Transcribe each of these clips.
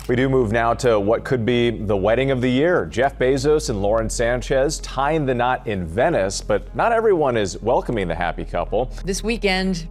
We do move now to what could be the wedding of the year. Jeff Bezos and Lauren Sanchez tying the knot in Venice, but not everyone is welcoming the happy couple. This weekend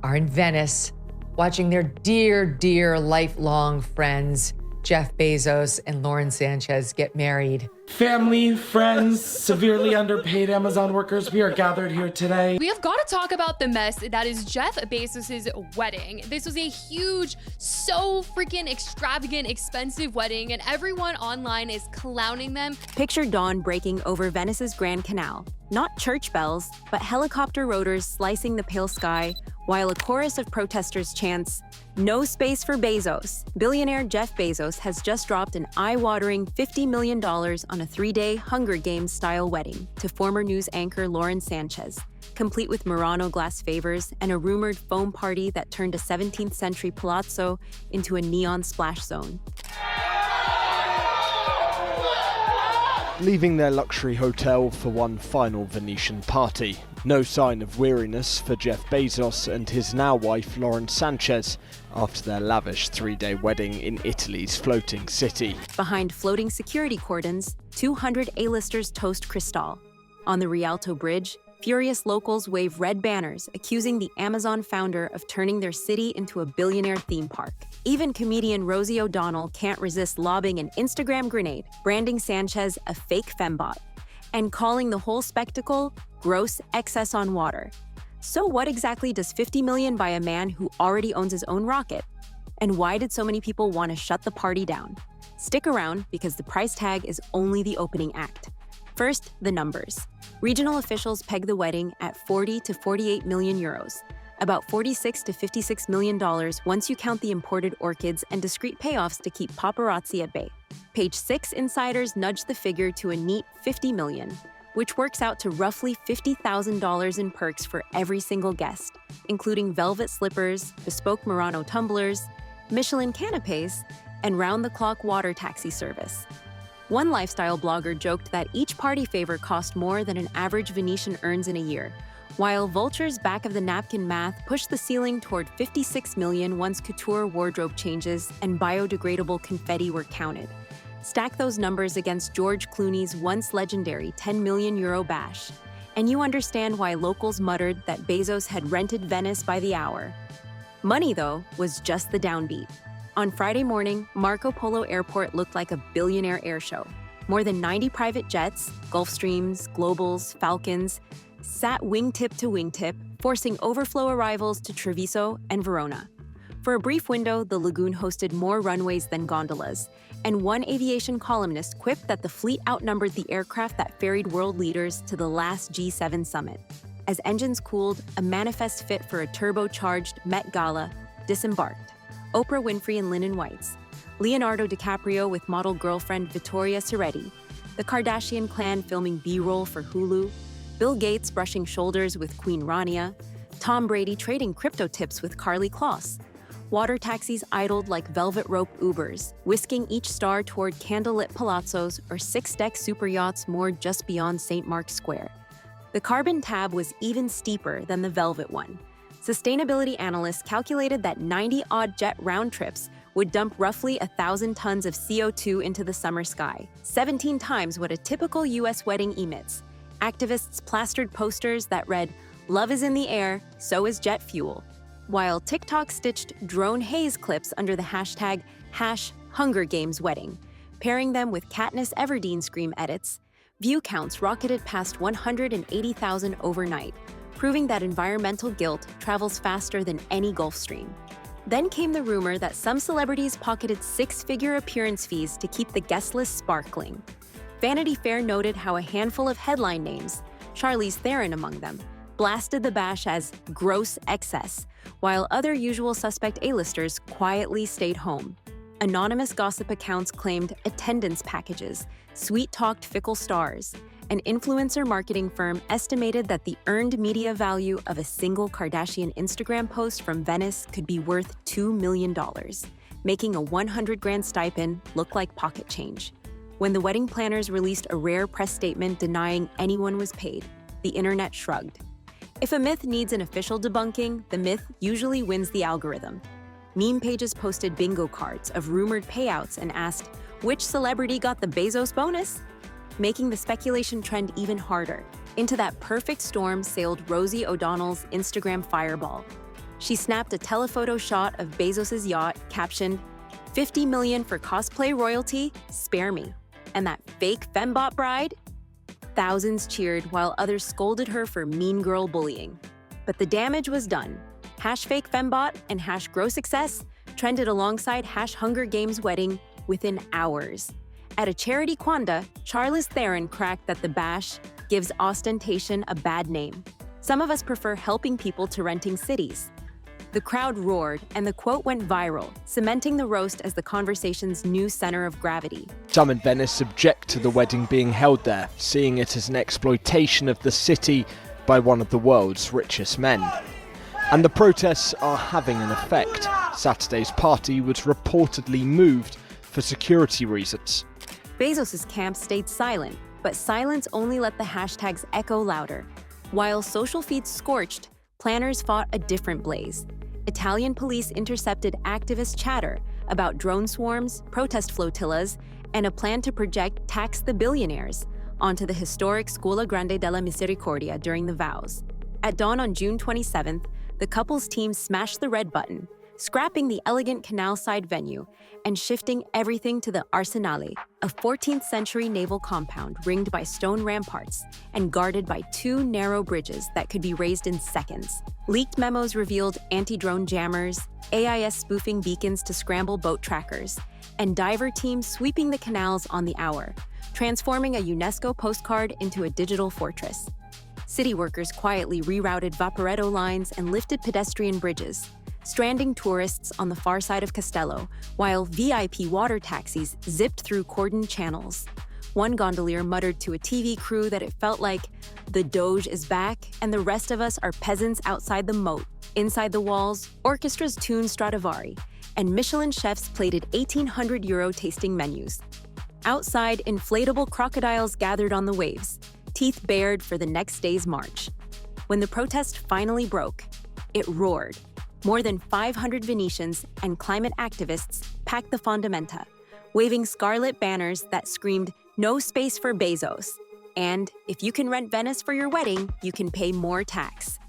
are in Venice, watching their dear, dear lifelong friends, Jeff Bezos and Lauren Sanchez, get married. Family, friends, severely underpaid Amazon workers, we are gathered here today. We have got to talk about the mess that is Jeff Bezos' wedding. This was a huge, so freaking extravagant, expensive wedding, and everyone online is clowning them. Picture dawn breaking over Venice's Grand Canal. Not church bells, but helicopter rotors slicing the pale sky, while a chorus of protesters chants, "No space for Bezos." Billionaire Jeff Bezos has just dropped an eye-watering $50 million on a 3-day Hunger Games-style wedding to former news anchor Lauren Sanchez, complete with Murano-glass favors and a rumored foam party that turned a 17th century palazzo into a neon splash zone. Leaving their luxury hotel for one final Venetian party. No sign of weariness for Jeff Bezos and his now wife Lauren Sanchez after their lavish 3-day wedding in Italy's floating city. Behind floating security cordons, 200 A-listers toast Cristal. On the Rialto Bridge, furious locals wave red banners accusing the Amazon founder of turning their city into a billionaire theme park. Even comedian Rosie O'Donnell can't resist lobbing an Instagram grenade, branding Sanchez a fake fembot, and calling the whole spectacle gross excess on water. So what exactly does $50 million buy a man who already owns his own rocket? And why did so many people want to shut the party down? Stick around because the price tag is only the opening act. First, the numbers. Regional officials peg the wedding at 40 to 48 million euros, about $46 to $56 million once you count the imported orchids and discreet payoffs to keep paparazzi at bay. Page 6 insiders nudged the figure to a neat $50 million, which works out to roughly $50,000 in perks for every single guest, including velvet slippers, bespoke Murano tumblers, Michelin canapes, and round-the-clock water taxi service. One lifestyle blogger joked that each party favor cost more than an average Venetian earns in a year, while Vulture's back-of-the-napkin math pushed the ceiling toward $56 million once couture wardrobe changes and biodegradable confetti were counted. Stack those numbers against George Clooney's once legendary €10 million bash, and you understand why locals muttered that Bezos had rented Venice by the hour. Money, though, was just the downbeat. On Friday morning, Marco Polo Airport looked like a billionaire airshow. More than 90 private jets, Gulfstreams, Globals, Falcons, sat wingtip to wingtip, forcing overflow arrivals to Treviso and Verona. For a brief window, the lagoon hosted more runways than gondolas, and one aviation columnist quipped that the fleet outnumbered the aircraft that ferried world leaders to the last G7 summit. As engines cooled, a manifest fit for a turbocharged Met Gala disembarked. Oprah Winfrey in linen whites, Leonardo DiCaprio with model girlfriend Vittoria Ceretti, the Kardashian clan filming B-roll for Hulu, Bill Gates brushing shoulders with Queen Rania, Tom Brady trading crypto tips with Carly Kloss, water taxis idled like velvet rope Ubers, whisking each star toward candlelit palazzos or 6-deck super yachts moored just beyond St. Mark's Square. The carbon tab was even steeper than the velvet one. Sustainability analysts calculated that 90-odd jet round trips would dump roughly 1,000 tons of CO2 into the summer sky, 17 times what a typical U.S. wedding emits. Activists plastered posters that read, "Love is in the air, so is jet fuel," while TikTok stitched drone haze clips under the hashtag #HungerGamesWedding, pairing them with Katniss Everdeen scream edits. View counts rocketed past 180,000 overnight, proving that environmental guilt travels faster than any Gulf Stream. Then came the rumor that some celebrities pocketed 6-figure appearance fees to keep the guest list sparkling. Vanity Fair noted how a handful of headline names, Charlize Theron among them, blasted the bash as gross excess, while other usual suspect A-listers quietly stayed home. Anonymous gossip accounts claimed attendance packages, sweet-talked fickle stars. An influencer marketing firm estimated that the earned media value of a single Kardashian Instagram post from Venice could be worth $2 million, making a $100,000 stipend look like pocket change. When the wedding planners released a rare press statement denying anyone was paid, the internet shrugged. If a myth needs an official debunking, the myth usually wins the algorithm. meme pages posted bingo cards of rumored payouts and asked, which celebrity got the Bezos bonus? Making the speculation trend even harder. Into that perfect storm sailed Rosie O'Donnell's Instagram fireball. She snapped a telephoto shot of Bezos' yacht, captioned, "50 million for cosplay royalty, spare me." And that fake fembot bride? Thousands cheered while others scolded her for mean girl bullying. But the damage was done. #FakeFembot and #GrowSuccess trended alongside #Hunger Games wedding within hours. At a charity quanda, Charlize Theron cracked that the bash gives ostentation a bad name. Some of us prefer helping people to renting cities. The crowd roared, and the quote went viral, cementing the roast as the conversation's new center of gravity. Some in Venice object to the wedding being held there, seeing it as an exploitation of the city by one of the world's richest men. And the protests are having an effect. Saturday's party was reportedly moved for security reasons. Bezos' camp stayed silent, but silence only let the hashtags echo louder. While social feeds scorched, planners fought a different blaze. Italian police intercepted activist chatter about drone swarms, protest flotillas, and a plan to project "Tax the Billionaires" onto the historic Scuola Grande della Misericordia during the vows. At dawn on June 27th, the couple's team smashed the red button, scrapping the elegant canal-side venue and shifting everything to the Arsenale, a 14th century naval compound ringed by stone ramparts and guarded by 2 narrow bridges that could be raised in seconds. Leaked memos revealed anti-drone jammers, AIS spoofing beacons to scramble boat trackers, and diver teams sweeping the canals on the hour, transforming a UNESCO postcard into a digital fortress. City workers quietly rerouted Vaporetto lines and lifted pedestrian bridges, stranding tourists on the far side of Castello, while VIP water taxis zipped through cordoned channels. One gondolier muttered to a TV crew that it felt like the Doge is back and the rest of us are peasants outside the moat. Inside the walls, orchestras tuned Stradivari, and Michelin chefs plated €1,800 tasting menus. Outside, inflatable crocodiles gathered on the waves, teeth bared for the next day's march. When the protest finally broke, it roared. More than 500 Venetians and climate activists packed the fondamenta, waving scarlet banners that screamed, "No space for Bezos," and "If you can rent Venice for your wedding, you can pay more tax."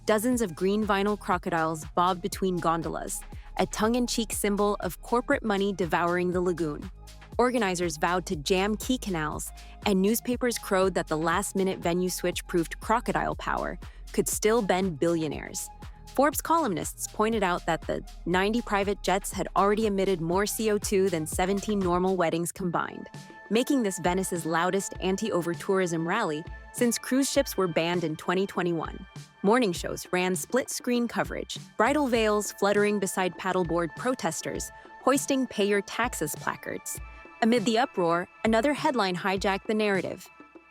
Dozens of green vinyl crocodiles bobbed between gondolas, a tongue-in-cheek symbol of corporate money devouring the lagoon. Organizers vowed to jam key canals, and newspapers crowed that the last-minute venue switch proved crocodile power could still bend billionaires. Forbes columnists pointed out that the 90 private jets had already emitted more CO2 than 17 normal weddings combined, making this Venice's loudest anti-over-tourism rally since cruise ships were banned in 2021. Morning shows ran split-screen coverage, bridal veils fluttering beside paddleboard protesters, hoisting "Pay Your Taxes" placards. Amid the uproar, another headline hijacked the narrative.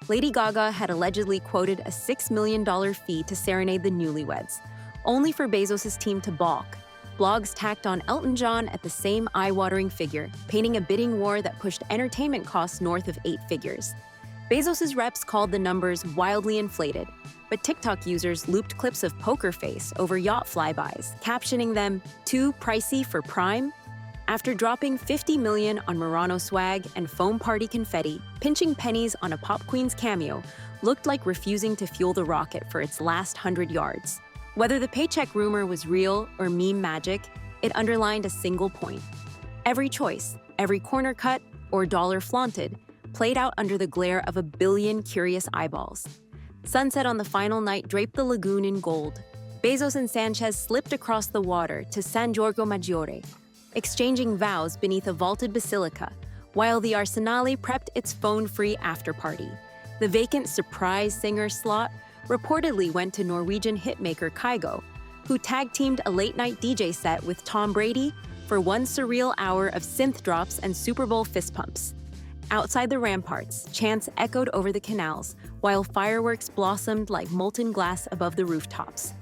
Lady Gaga had allegedly quoted a $6 million fee to serenade the newlyweds, only for Bezos' team to balk. Blogs tacked on Elton John at the same eye-watering figure, painting a bidding war that pushed entertainment costs north of 8 figures. Bezos' reps called the numbers wildly inflated, but TikTok users looped clips of Poker Face over yacht flybys, captioning them "too pricey for Prime." After dropping $50 million on Murano swag and foam party confetti, pinching pennies on a Pop Queen's cameo looked like refusing to fuel the rocket for its last 100 yards. Whether the paycheck rumor was real or meme magic, it underlined a single point. Every choice, every corner cut, or dollar flaunted, played out under the glare of a billion curious eyeballs. Sunset on the final night draped the lagoon in gold. Bezos and Sanchez slipped across the water to San Giorgio Maggiore, exchanging vows beneath a vaulted basilica, while the Arsenale prepped its phone-free after-party. The vacant surprise singer slot reportedly went to Norwegian hitmaker Kygo, who tag-teamed a late-night DJ set with Tom Brady for one surreal hour of synth drops and Super Bowl fist pumps. Outside the ramparts, chants echoed over the canals, while fireworks blossomed like molten glass above the rooftops.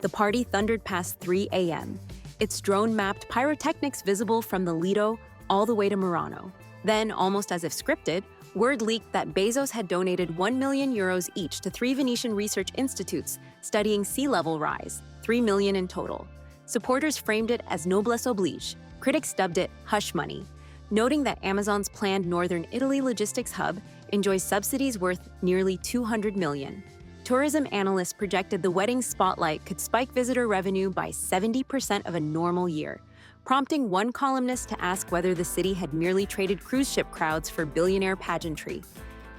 The party thundered past 3 a.m., its drone-mapped pyrotechnics visible from the Lido all the way to Murano. Then, almost as if scripted, word leaked that Bezos had donated €1 million each to 3 Venetian research institutes studying sea level rise, $3 million in total. Supporters framed it as noblesse oblige. Critics dubbed it hush money, noting that Amazon's planned northern Italy logistics hub enjoys subsidies worth nearly $200 million. Tourism analysts projected the wedding spotlight could spike visitor revenue by 70% of a normal year, prompting one columnist to ask whether the city had merely traded cruise ship crowds for billionaire pageantry.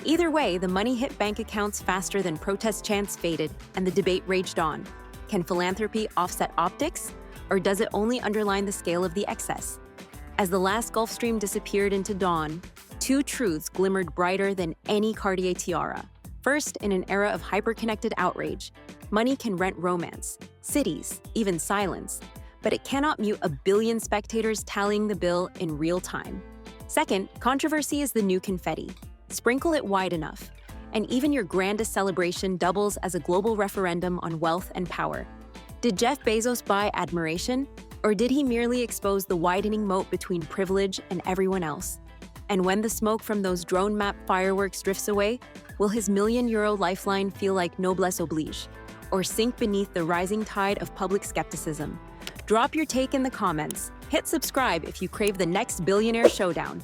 Either way, the money hit bank accounts faster than protest chants faded, and the debate raged on. Can philanthropy offset optics, or does it only underline the scale of the excess? As the last Gulf Stream disappeared into dawn, two truths glimmered brighter than any Cartier tiara. First, in an era of hyper-connected outrage, money can rent romance, cities, even silence, but it cannot mute a billion spectators tallying the bill in real time. Second, controversy is the new confetti. Sprinkle it wide enough, and even your grandest celebration doubles as a global referendum on wealth and power. Did Jeff Bezos buy admiration, or did he merely expose the widening moat between privilege and everyone else? And when the smoke from those drone map fireworks drifts away, will his million-euro lifeline feel like noblesse oblige, or sink beneath the rising tide of public skepticism? Drop your take in the comments. Hit subscribe if you crave the next billionaire showdown.